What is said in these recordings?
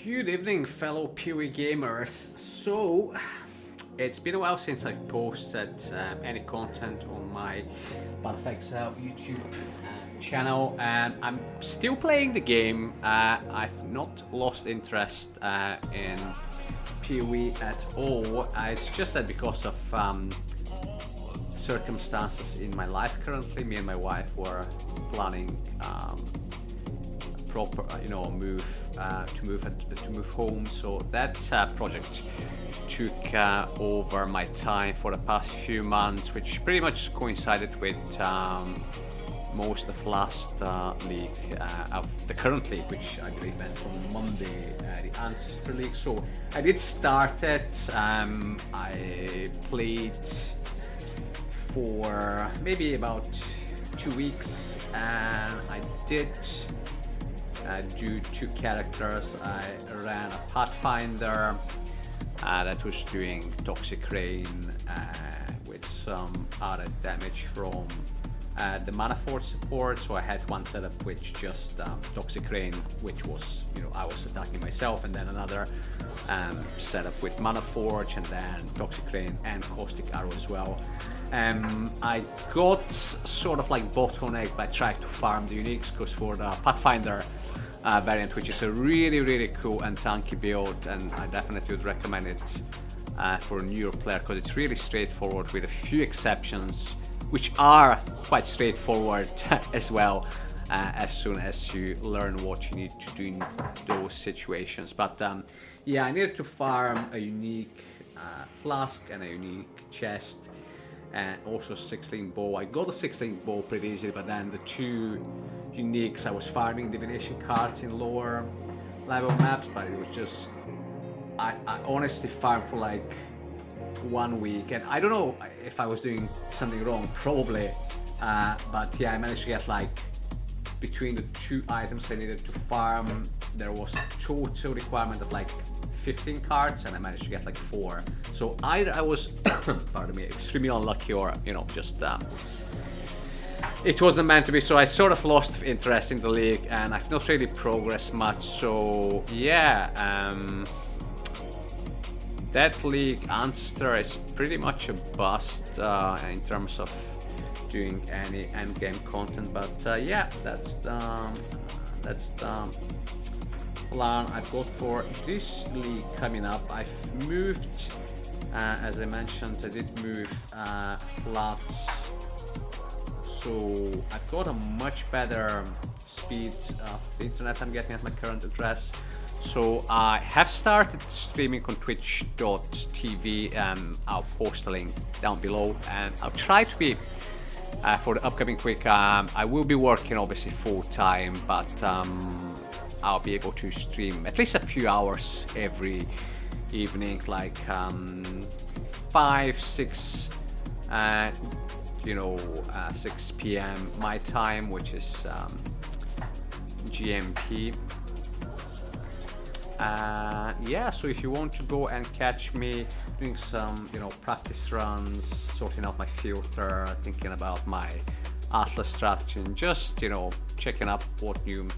Good evening, fellow PoE gamers. So, it's been a while since I've posted any content on my BadFXL YouTube channel, and I'm still playing the game. I've not lost interest in PoE at all. It's just that because of circumstances in my life currently, me and my wife were planning proper, move to move home. So that project took over my time for the past few months, which pretty much coincided with most of last league of the current league, which I believe ends on Monday, the Ancestor League. So I did start it. I played for maybe about 2 weeks, and I did do 2 characters. I ran a Pathfinder that was doing Toxic Rain with some added damage from the Mana Forge support. So I had one setup which just Toxic Rain, which was, I was attacking myself, and then another setup with Mana Forge, and then Toxic Rain and Caustic Arrow as well. I got sort of like bottlenecked by trying to farm the uniques, because for the Pathfinder variant, which is a really cool and tanky build, and I definitely would recommend it for a newer player, because it's really straightforward with a few exceptions, which are quite straightforward as well, as soon as you learn what you need to do in those situations. But yeah, I needed to farm a unique flask and a unique chest, and also 6-link bow. I got a 6-link bow pretty easily, but then the 2 uniques, I was farming divination cards in lower level maps, but it was just, I honestly farmed for like 1 week, and I don't know if I was doing something wrong, probably, but yeah, I managed to get like, between the 2 items I needed to farm, there was a total requirement of like 15 cards, and I managed to get like 4. So either I was, pardon me, extremely unlucky, or just it wasn't meant to be. So I sort of lost interest in the league, and I've not really progressed much. So yeah, that league Ancestor is pretty much a bust in terms of doing any endgame content. But yeah, that's the plan I've got for this league coming up. I've moved, as I mentioned, I did move flats, so I've got a much better speed of the internet I'm getting at my current address. So I have started streaming on twitch.tv. I'll post a link down below, and I'll try to be for the upcoming week. I will be working obviously full time, but I'll be able to stream at least a few hours every evening, like 5, 6, 6 p.m. my time, which is GMT. Yeah, so if you want to go and catch me doing some, practice runs, sorting out my filter, thinking about my Atlas strategy, and just, checking up what new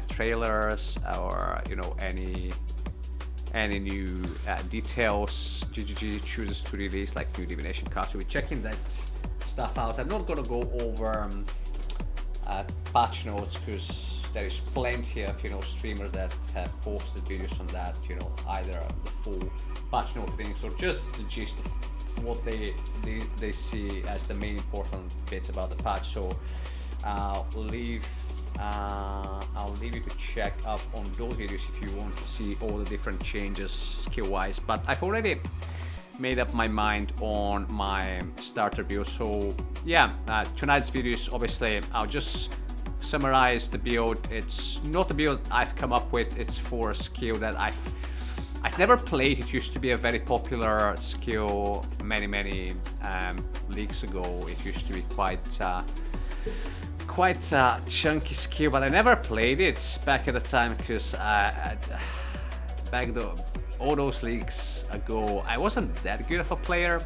trailers or any new details GGG chooses to release, like new divination cards. So we're checking that stuff out. I'm not gonna go over patch notes, because there is plenty of streamers that have posted videos on that, either the full patch note things or just the gist of what they see as the main important bits about the patch. So I'll leave you to check up on those videos if you want to see all the different changes skill wise. But I've already made up my mind on my starter build. So yeah, tonight's videos, obviously I'll just summarize the build. It's not a build I've come up with, it's for a skill that I've never played. It used to be a very popular skill many leagues ago. It used to be quite a chunky skill, but I never played it back at the time, because all those leagues ago I wasn't that good of a player,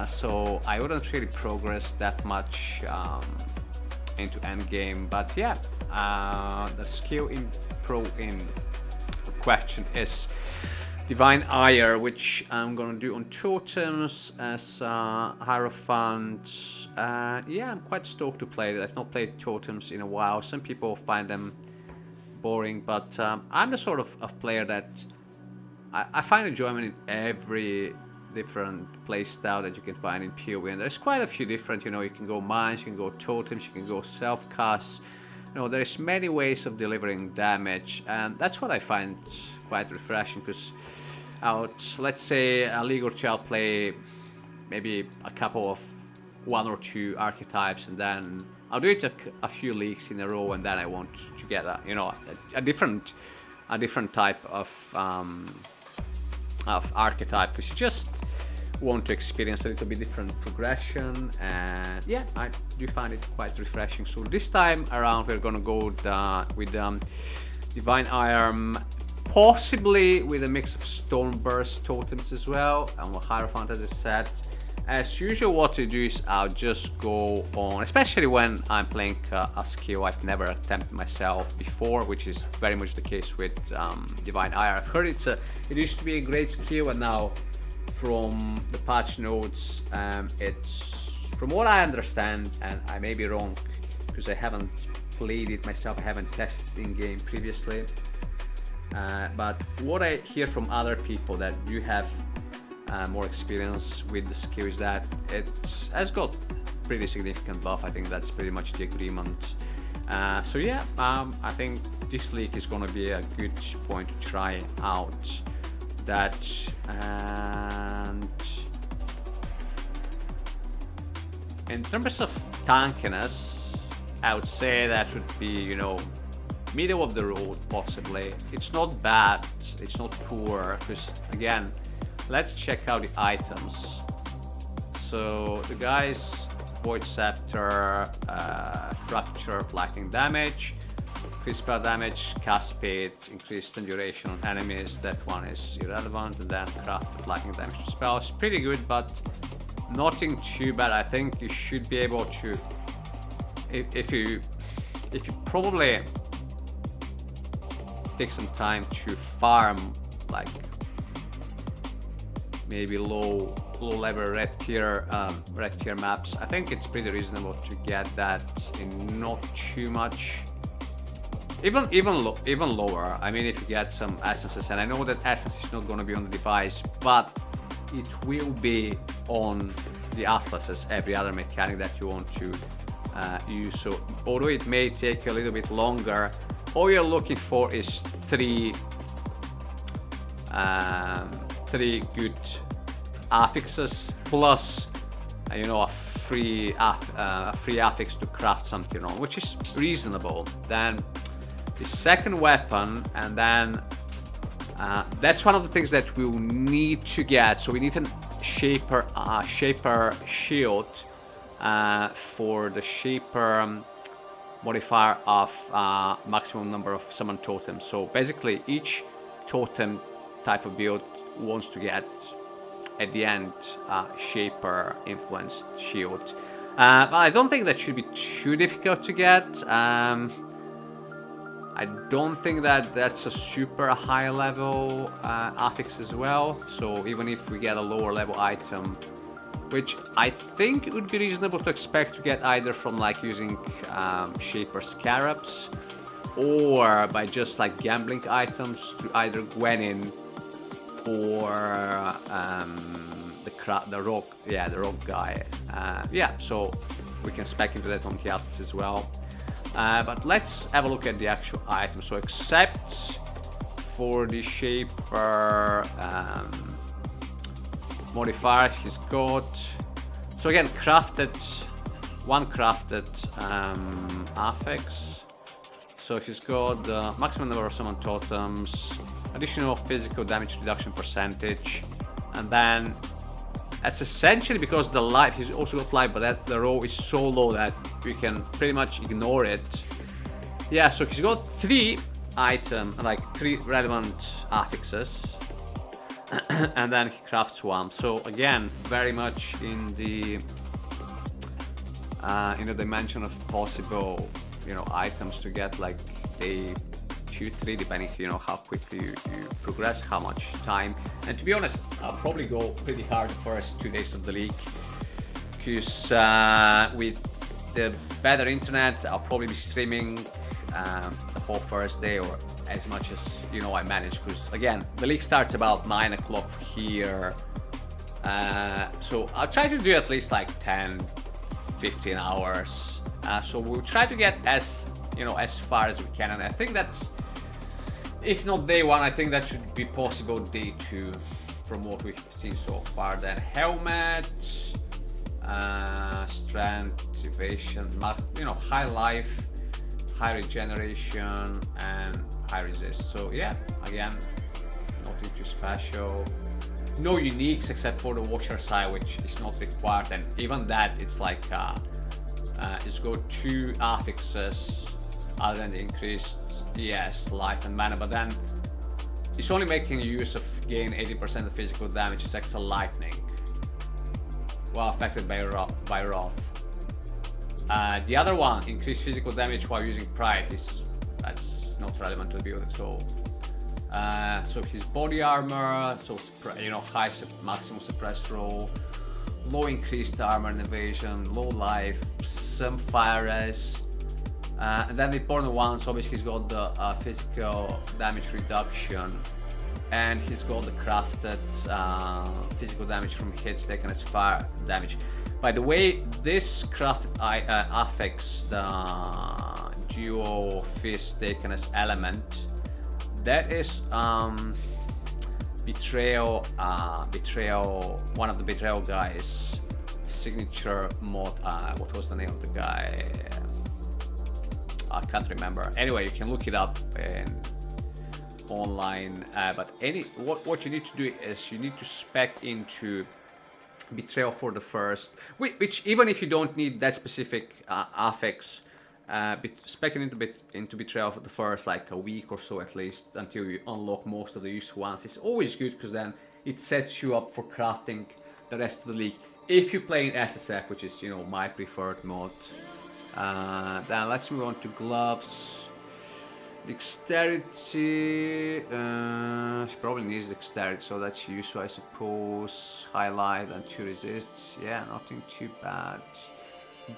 so I wouldn't really progress that much into endgame. But yeah, the skill in pro in question is Divine Ire, which I'm gonna do on totems as Hierophant. Yeah, I'm quite stoked to play it. I've not played totems in a while. Some people find them boring, but I'm the sort of player that I find enjoyment in every different playstyle that you can find in PoE, and there's quite a few different, you know, you can go mines, you can go totems, you can go self-cast. You know, there's many ways of delivering damage, and that's what I find quite refreshing, because let's say a league or two, I'll play maybe a couple of 1 or 2 archetypes, and then I'll do it a few leagues in a row, and then I want to get a different type of archetype, because you just want to experience a little bit different progression, and yeah, I do find it quite refreshing. So this time around we're gonna go with Divine Ire, possibly with a mix of Stormburst totems as well, and what Hierophant, as I said. As usual, what I do is I'll just go on, especially when I'm playing a skill I've never attempted myself before, which is very much the case with Divine Ire. I've heard it used to be a great skill, and now from the patch notes, it's, from what I understand, and I may be wrong because I haven't played it myself, I haven't tested in game previously, but what I hear from other people that do have more experience with the skill is that it has got pretty significant buff. I think that's pretty much the agreement. So yeah, I think this league is gonna be a good point to try out that. And in terms of tankiness, I would say that would be, you know, middle of the road possibly. It's not bad, it's not poor, because again, let's check out the items. So the guys, Void Scepter, Fracture, lightning damage, increased spell damage, cast speed, increased duration on enemies. That one is irrelevant. And then crafted lightning damage to spells. Pretty good, but nothing too bad. I think you should be able to, if you probably take some time to farm, like maybe low level red tier maps, I think it's pretty reasonable to get that in not too much, even lower. I mean, if you get some essences, and I know that essence is not going to be on the device, but it will be on the atlases, every other mechanic that you want to use. So although it may take you a little bit longer, all you're looking for is three good affixes plus you know, a free affix to craft something on, which is reasonable. Then the second weapon, and then that's one of the things that we'll need to get. So we need a shaper shield for the shaper modifier of maximum number of summon totems. So basically each totem type of build wants to get at the end shaper influenced shield, but I don't think that should be too difficult to get. I don't think that that's a super high level affix as well, so even if we get a lower level item, which I think it would be reasonable to expect to get either from like using shaper scarabs or by just like gambling items to either Gwenin or the rock guy. Yeah, so we can spec into that on the atlas as well. But let's have a look at the actual item. So except for the shaper modifier, he's got, so again, one crafted affix. So he's got the maximum number of summon totems, additional physical damage reduction percentage, and then that's essentially because the life, he's also got life, but the row is so low that we can pretty much ignore it. Yeah, so he's got three relevant affixes, and then he crafts one. So again, very much in the dimension of possible, you know, items to get. Like they 2-3, depending, you know, how quickly you progress, how much time. And to be honest, I'll probably go pretty hard the first 2 days of the league, because with the better internet, I'll probably be streaming the whole first day, or as much as, you know, I manage, because again, the league starts about 9 o'clock here, so I'll try to do at least like 10-15 hours, so we'll try to get as, you know, as far as we can. And I think that's, if not day 1, I think that should be possible day 2 from what we've seen so far. Then helmet, strength, evasion, you know, high life, high regeneration, and high resist. So yeah, again, nothing too special. No uniques except for the Watcher side, which is not required, and even that, it's like it's got 2 affixes other than the increased life and mana, but then it's only making use of gain 80% of physical damage, it's extra lightning while affected by Wrath. The other one, increased physical damage while using Pride, that's not relevant to the build. So his body armor, so you know, high maximum suppressed roll, low increased armor and evasion, low life, some fire res, and then the important one. So obviously he's got the physical damage reduction, and he's got the crafted physical damage from hits taken as fire damage. By the way, this crafted affects the duo fist taken as element. That is betrayal, one of the betrayal guys' signature mod. What was the name of the guy? I can't remember. Anyway, you can look it up online. But what you need to do is you need to spec into betrayal for the first, which even if you don't need that specific affix, specking into betrayal for the first like a week or so at least, until you unlock most of the useful ones. It's always good, because then it sets you up for crafting the rest of the league if you play in SSF, which is, you know, my preferred mode. Then let's move on to gloves. Dexterity, he probably needs dexterity, so that's useful, I suppose. Highlight and 2 resists, yeah, nothing too bad.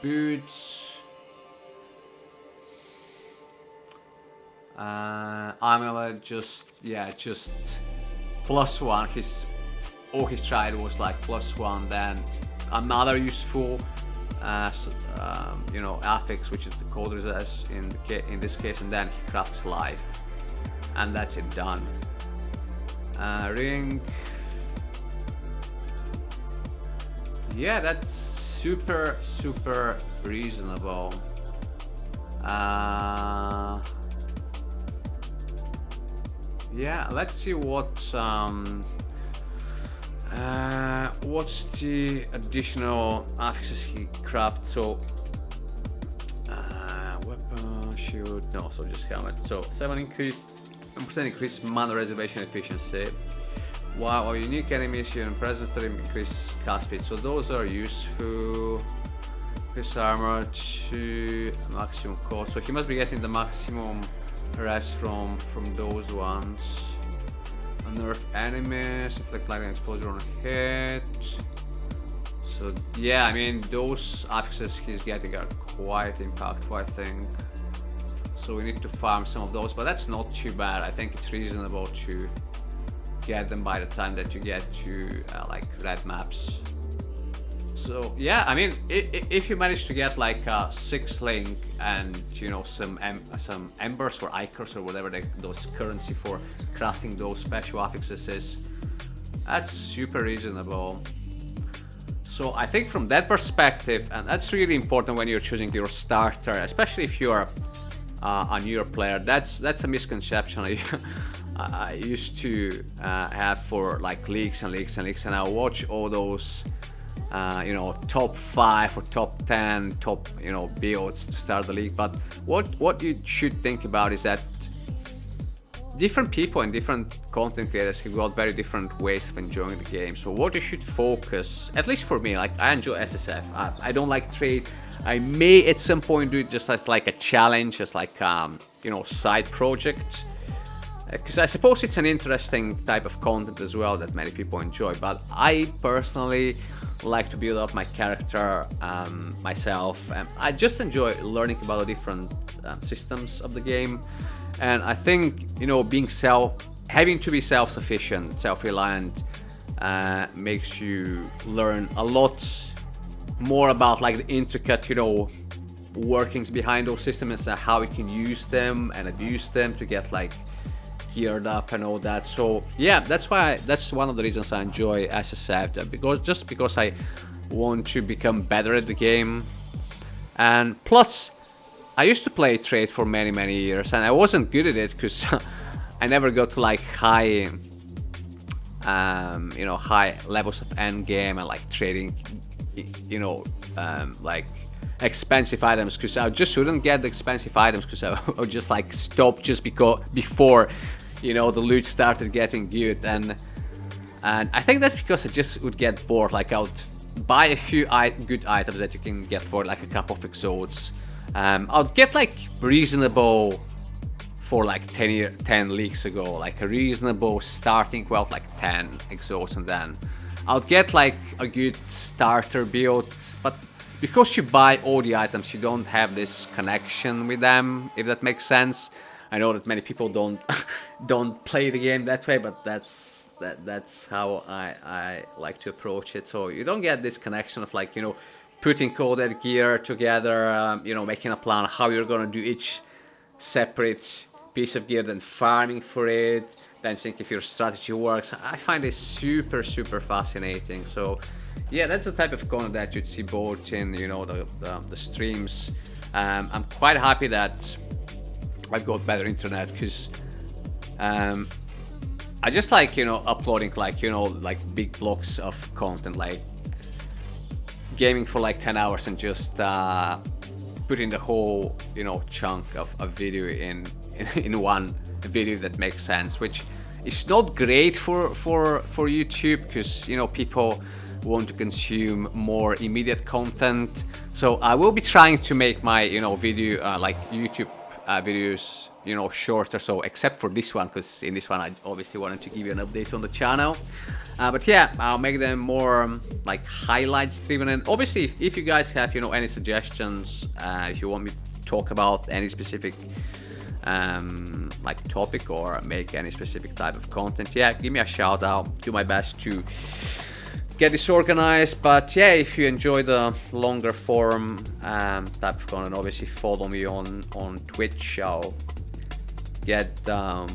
Boots, amulet, just +1. All his tried was like +1. Then another useful you know, affix, which is the cold resist in this case, and then he crafts life, and that's it, done. Ring, yeah, that's super reasonable. Yeah, let's see what's the additional affixes he crafts. So weapon, shield, no, so just helmet. So 7% increased mana reservation efficiency, while our unique enemies in presence stream increase cast speed. So those are useful. His armor to maximum cost, so he must be getting the maximum rest from those ones. Nerf enemies, inflict lightning exposure on a hit. So yeah, I mean, those affixes he's getting are quite impactful, I think. So we need to farm some of those, but that's not too bad. I think it's reasonable to get them by the time that you get to like red maps. So yeah, I mean, if you manage to get like a 6 link and, you know, some embers or ichors or whatever those currency for crafting those special affixes is, that's super reasonable. So I think from that perspective, and that's really important when you're choosing your starter, especially if you're a newer player, that's a misconception I used to have for like leagues and I watch all those you know, top 5 or top 10 you know, builds to start the league. But what you should think about is that different people and different content creators have got very different ways of enjoying the game. So what you should focus, at least for me, like I enjoy SSF. I don't like trade. I may at some point do it just as like a challenge, just like you know, side project, because I suppose it's an interesting type of content as well that many people enjoy. But I personally like to build up my character myself, and I just enjoy learning about the different systems of the game. And I think, you know, having to be self-sufficient, self-reliant, makes you learn a lot more about like the intricate, you know, workings behind those systems and how you can use them and abuse them to get like geared up and all that. So yeah, that's one of the reasons I enjoy SSF, because I want to become better at the game. And plus, I used to play trade for many years, and I wasn't good at it because I never got to like high levels of end game and like trading, you know, like expensive items, because I just wouldn't get the expensive items because I would just like stop just before, you know, the loot started getting good. And I think that's because I just would get bored. Like I would buy a few good items that you can get for like a couple of exodes. I'd get like reasonable for like 10 leagues ago, like a reasonable starting wealth, like 10 exodes, and then I'll get like a good starter build. But because you buy all the items, you don't have this connection with them, if that makes sense. I know that many people don't play the game that way, but that's how I like to approach it. So you don't get this connection of like, you know, putting all that gear together, you know, making a plan how you're gonna do each separate piece of gear, then farming for it, then think if your strategy works. I find it super fascinating. So yeah, that's the type of content that you'd see both in, you know, the streams. I'm quite happy that I've got better internet, because I just like, you know, uploading like, you know, like big blocks of content, like gaming for like 10 hours and just putting the whole, you know, chunk of a video in one video that makes sense, which is not great for YouTube, because, you know, people want to consume more immediate content. So I will be trying to make my, you know, video like YouTube videos, you know, shorter. So except for this one, because in this one I obviously wanted to give you an update on the channel, but yeah, I'll make them more like highlights driven. And obviously if you guys have, you know, any suggestions, if you want me to talk about any specific like topic or make any specific type of content, yeah, give me a shout. I'll do my best to get this organized. But yeah, if you enjoy the longer form type of content, obviously follow me on Twitch. I'll get the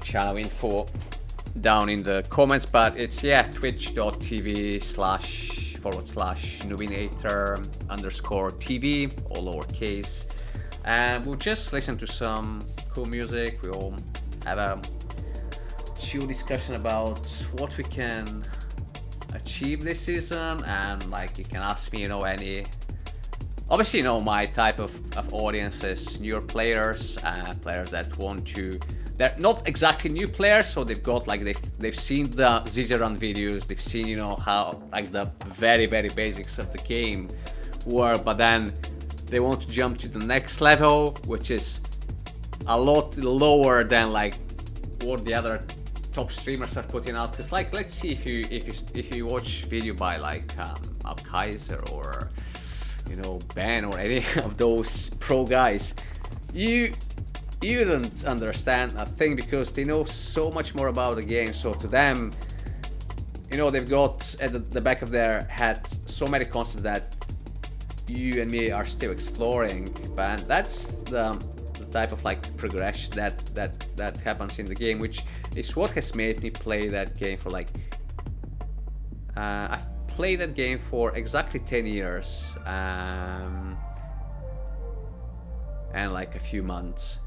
channel info down in the comments, but it's, yeah, twitch.tv//Nubinator_TV, all lowercase. And we'll just listen to some cool music. We'll have a chill discussion about what we can achieve this season, and like you can ask me, you know, any, obviously, you know, my type of audience is newer players, players that want to, they're not exactly new players, so they've got like they've seen the Zizeran videos, they've seen, you know, how like the very basics of the game work, but then they want to jump to the next level, which is a lot lower than like what the other top streamers are putting out. Because like, let's see, if you watch video by like Kaiser or, you know, Ben or any of those pro guys, you don't understand a thing, because they know so much more about the game. So to them, you know, they've got at the back of their head so many concepts that you and me are still exploring. But that's the type of like progression that happens in the game, which is what has made me play that game for like I've played that game for exactly 10 years and like a few months.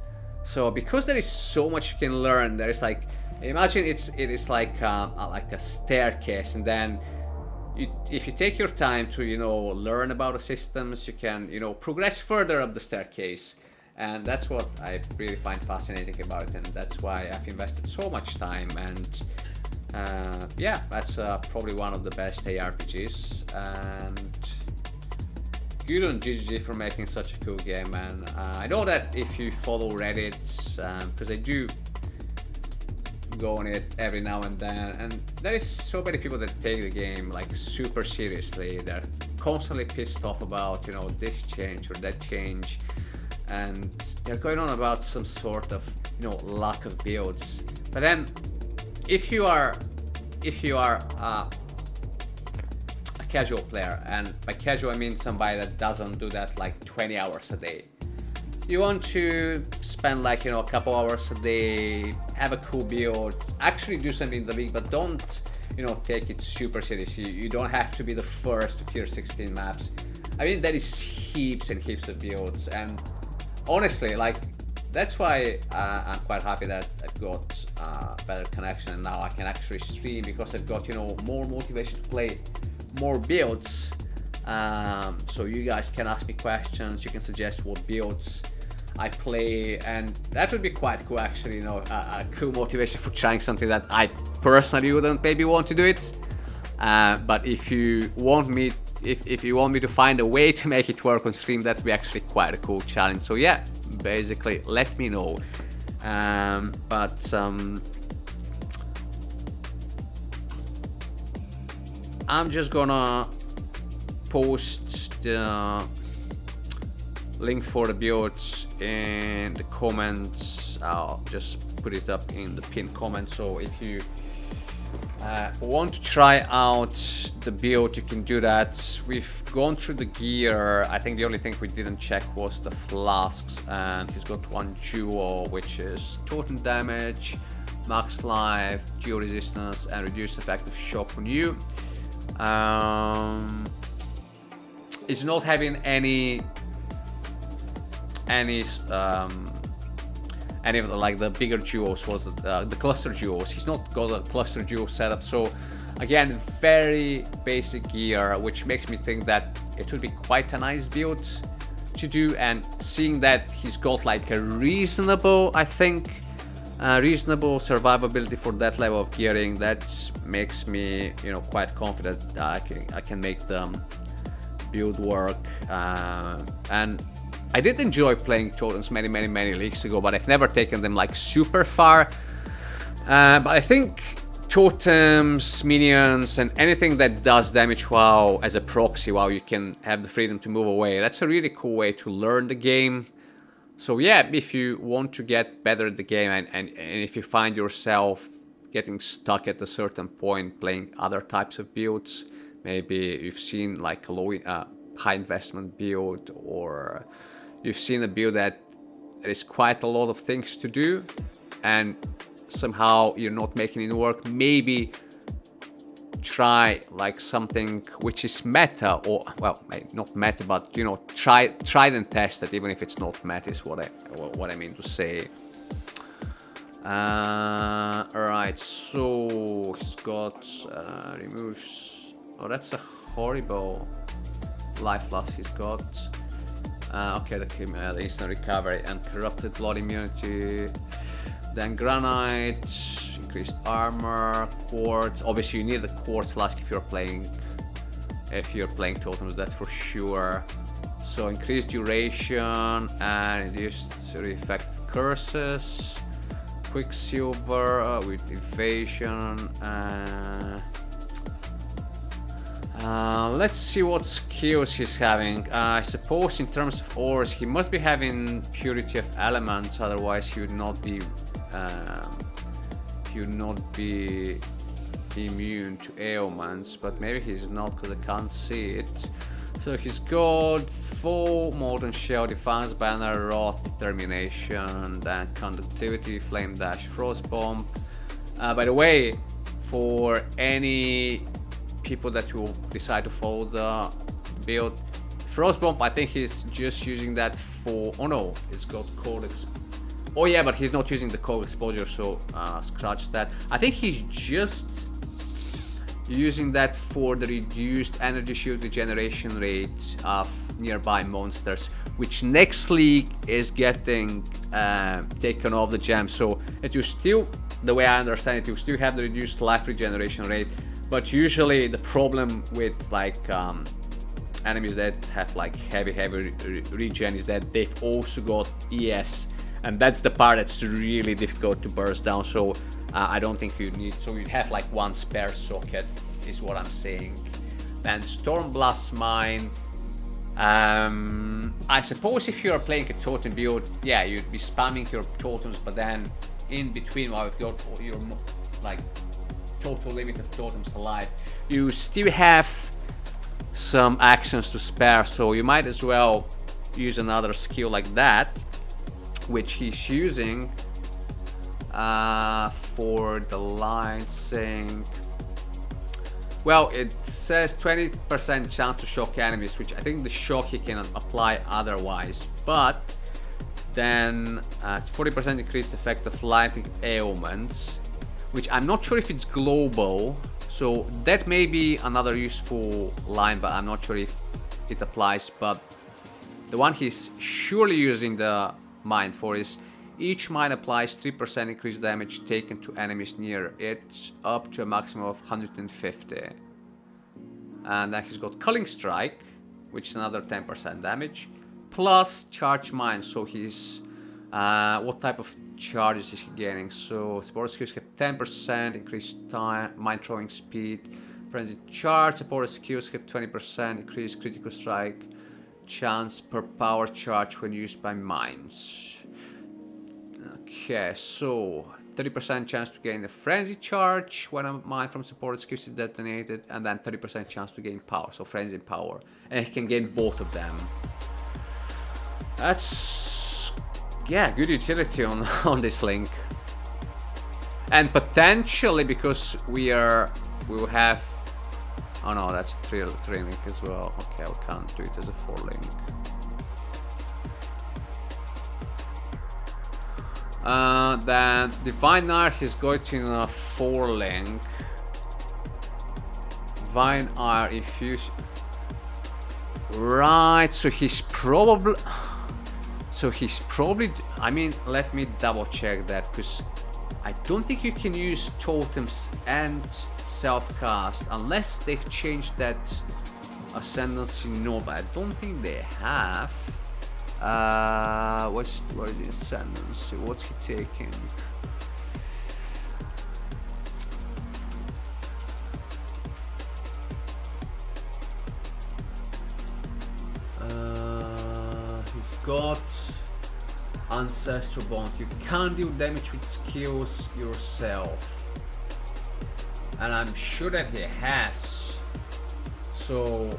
So because there is so much you can learn, there is like, imagine it is like a staircase, and then if you take your time to, you know, learn about the systems, you can, you know, progress further up the staircase. And that's what I really find fascinating about it, and that's why I've invested so much time. And yeah, that's probably one of the best ARPGs, and good on GGG for making such a cool game, man. I know that if you follow Reddit, because I do go on it every now and then, and there is so many people that take the game like super seriously. They're constantly pissed off about, you know, this change or that change, and they're going on about some sort of, you know, lack of builds. But then if you are a casual player, and by casual I mean somebody that doesn't do that like 20 hours a day, you want to spend like, you know, a couple hours a day, have a cool build, actually do something in the league, but don't, you know, take it super seriously. You don't have to be the first to tier 16 maps. I mean, there is heaps and heaps of builds, and honestly, like, that's why I'm quite happy that I've got better connection, and now I can actually stream, because I've got, you know, more motivation to play more builds. So you guys can ask me questions, you can suggest what builds I play, and that would be quite cool actually, you know, a cool motivation for trying something that I personally wouldn't maybe want to do it. But if you want me to find a way to make it work on stream, that'd be actually quite a cool challenge. So yeah, basically let me know. I'm just gonna post the link for the builds in the comments. I'll just put it up in the pinned comment, so if you want to try out the build, you can do that. We've gone through the gear. I think the only thing we didn't check was the flasks, and he's got one duo, which is totem damage, max life, geo resistance, and reduced effective shock on you. It's not having any of the, like, the bigger duos, was the cluster duos. He's not got a cluster duo setup, so again, very basic gear, which makes me think that it would be quite a nice build to do. And seeing that he's got like a reasonable, I think, reasonable survivability for that level of gearing, that makes me, you know, quite confident that I can make the build work. And I did enjoy playing totems many leagues ago, but I've never taken them like super far. But I think totems, minions, and anything that does damage while as a proxy, while you can have the freedom to move away, that's a really cool way to learn the game. So yeah, if you want to get better at the game, and if you find yourself getting stuck at a certain point playing other types of builds, maybe you've seen like a low, high investment build, or you've seen a build that there is quite a lot of things to do and somehow you're not making it work, maybe try like something which is meta, or well, not meta, but, you know, try and test it, even if it's not meta, is what I mean to say. Alright, so he's got removes. Oh, that's a horrible life loss he's got. Okay, the instant recovery and corrupted blood immunity. Then granite, increased armor, quartz. Obviously, you need the quartz flask if you're playing totems, that's for sure. So increased duration and reduced effective curses. Quicksilver with evasion. Let's see what skills he's having. I suppose in terms of ores, he must be having purity of elements, otherwise he would not be immune to ailments, but maybe he's not because I can't see it. So he's got full molten shell, defense banner, wrath, determination, then conductivity, flame dash, frost bomb. By the way, for any people that will decide to follow the build, frost bomb, I think he's just using that for, oh no, it's got cold oh yeah, but he's not using the cold exposure, so scratch that. I think he's just using that for the reduced energy shield regeneration rate of nearby monsters, which next league is getting taken off the gem. So it will still, the way I understand it, you still have the reduced life regeneration rate, but usually the problem with like enemies that have like heavy regen is that they've also got ES, and that's the part that's really difficult to burst down. So I don't think you need, so you'd have like one spare socket is what I'm saying. Then Stormblast Mine, I suppose if you're playing a totem build, yeah, you'd be spamming your totems, but then in between while you've got your like total limit of totems alive, you still have some actions to spare, so you might as well use another skill like that, which he's using for the line saying, well, it says 20% chance to shock enemies, which I think the shock he can apply otherwise, but then 40% increased effect of lightning ailments, which I'm not sure if it's global, so that may be another useful line, but I'm not sure if it applies. But the one he's surely using the mine for is each mine applies 3% increased damage taken to enemies near it, up to a maximum of 150. And then he's got Culling Strike, which is another 10% damage, plus Charge Mine. So he's what type of charges is he getting? So support skills have 10% increased time, mine throwing speed. Frenzy Charge, support skills have 20% increased critical strike chance per power charge when used by mines. Okay, so 30% chance to gain a Frenzy Charge when a mine from supported skills is detonated, and then 30% chance to gain power, so Frenzy and Power. And he can gain both of them. That's, yeah, good utility on this link. And potentially, because we will have, oh no, that's a 3 link as well. Okay, we can't do it as a 4 link. Then Divine Ire is going to a 4 link. Divine Ire infuse. Right, so he's probably. I mean, let me double check that, because I don't think you can use totems and self-cast unless they've changed that ascendancy. No, but I don't think they have. What is the ascendancy? What's he taking? He's got Ancestral Bond. You can't deal damage with skills yourself, and I'm sure that he has. So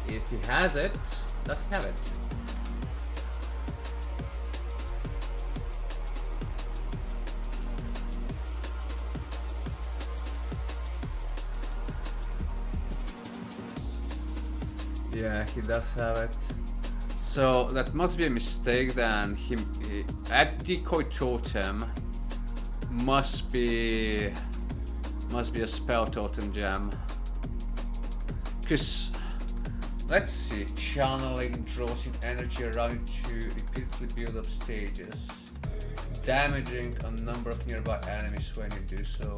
if he has it, let's have it. Yeah, he does have it. So that must be a mistake then. He at Decoy Totem must be a spell totem gem. Cause let's see, channeling draws in energy around to repeatedly build up stages, damaging a number of nearby enemies when you do so.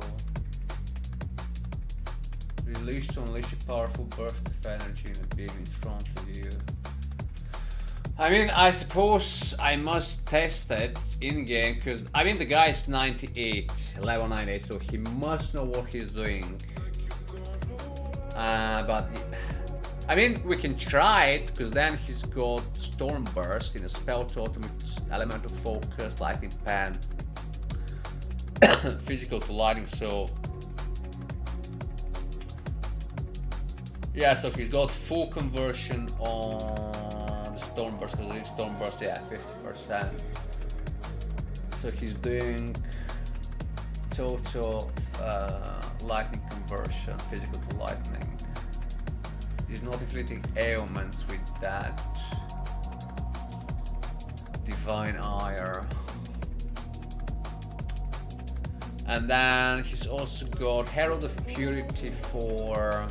Release to unleash a powerful burst of energy in a beam in front of you. I mean, I suppose I must test it in game, because I mean the guy is 98, level 98, so he must know what he's doing. But I mean, we can try it, because then he's got Storm Burst in a spell totem with elemental focus, lightning pen, physical to lightning. So yeah, so he's got full conversion on the Storm Burst, because the Storm Burst, yeah, 50%. So he's doing total lightning conversion, physical to lightning. He's not inflicting ailments with that. Divine Ire. And then he's also got Herald of Purity for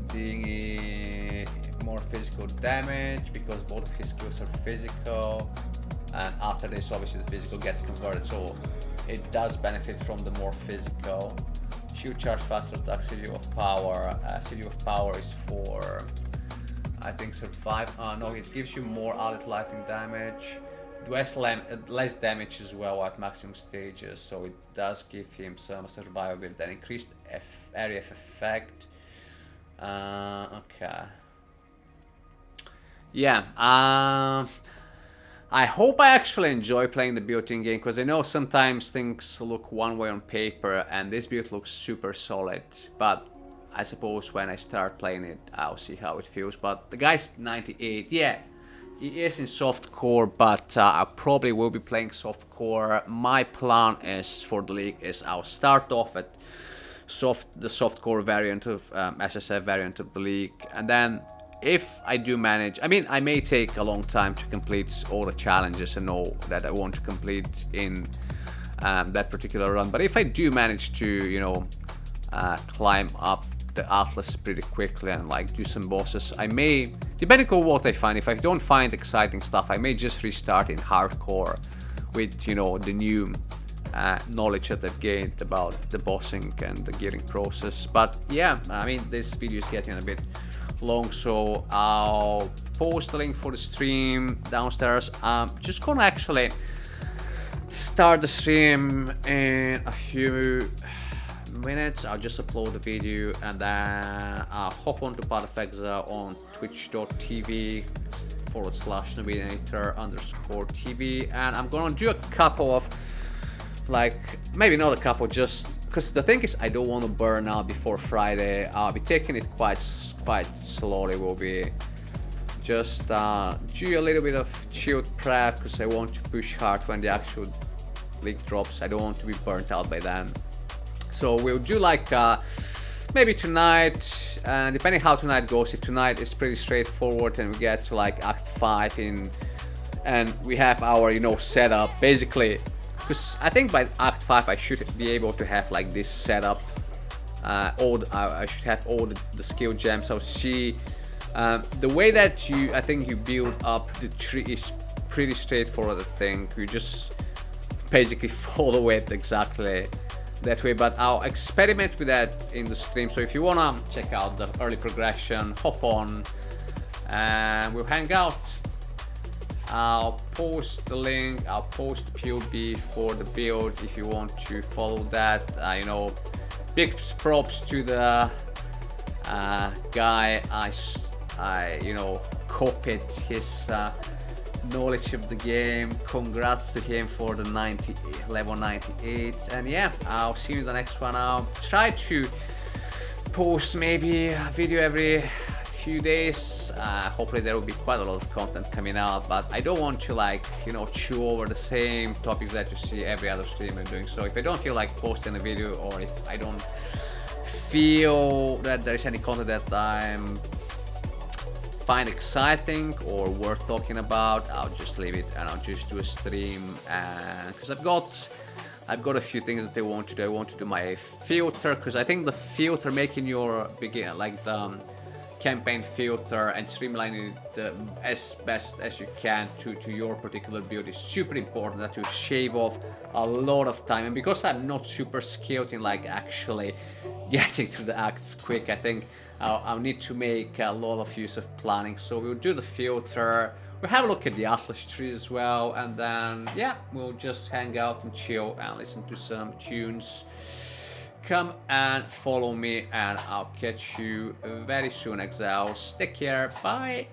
doing more physical damage, because both of his skills are physical, and after this obviously the physical gets converted, so it does benefit from the more physical. Shield charge, faster attack, City of Power. City of Power is for I think survive. No, it gives you more alert lightning damage. Less damage as well at maximum stages, so it does give him some survivability and increased area of effect. Okay. Yeah. I hope I actually enjoy playing the build in game, because I know sometimes things look one way on paper and this build looks super solid, but I suppose when I start playing it I'll see how it feels. But the guy's 98, yeah, he is in softcore, but I probably will be playing softcore. My plan is for the league is I'll start off at the softcore variant of SSF variant of the league, and then if I do manage, I mean, I may take a long time to complete all the challenges and all that I want to complete in that particular run, but if I do manage to, you know, climb up the Atlas pretty quickly and like do some bosses, I may, depending on what I find, if I don't find exciting stuff, I may just restart in hardcore with, you know, the new knowledge that I've gained about the bossing and the gearing process. But yeah, I mean, this video is getting a bit long, so I'll post the link for the stream downstairs. Just gonna actually start the stream in a few minutes. I'll just upload the video and then I'll hop onto PadFexa on twitch.tv/Navigator_TV, and I'm gonna do a couple of, like, maybe not a couple, just because the thing is I don't want to burn out before Friday. I'll be taking it quite slowly. Will be just do a little bit of chilled prep because I want to push hard when the actual league drops. I don't want to be burnt out by then. So we'll do like maybe tonight, and depending how tonight goes. If tonight is pretty straightforward and we get to like Act 5 in, and we have our, you know, setup basically, because I think by Act 5 I should be able to have like this setup. I should have all the skill gems. I'll see the way that I think you build up the tree is pretty straightforward. I think you just basically follow it exactly that way, but I'll experiment with that in the stream. So if you wanna check out the early progression, hop on and we'll hang out. I'll post the link, I'll post POB for the build if you want to follow that. You know, big props to the guy. I you know, copied his knowledge of the game. Congrats to him for the level 98. And yeah, I'll see you in the next one. I'll try to post maybe a video every few days. Hopefully there will be quite a lot of content coming out, but I don't want to, like, you know, chew over the same topics that you see every other streamer doing. So if I don't feel like posting a video, or if I don't feel that there is any content that I'm find exciting or worth talking about, I'll just leave it and I'll just do a stream. And because I've got a few things that I want to do. I want to do my filter, because I think the filter, making your like the campaign filter and streamlining it as best as you can to your particular build is super important. That will shave off a lot of time, and because I'm not super skilled in like actually getting through the acts quick, I think I'll need to make a lot of use of planning. So we'll do the filter, we'll have a look at the Atlas tree as well, and then yeah, we'll just hang out and chill and listen to some tunes. Come and follow me, and I'll catch you very soon, Exiles. Take care, bye.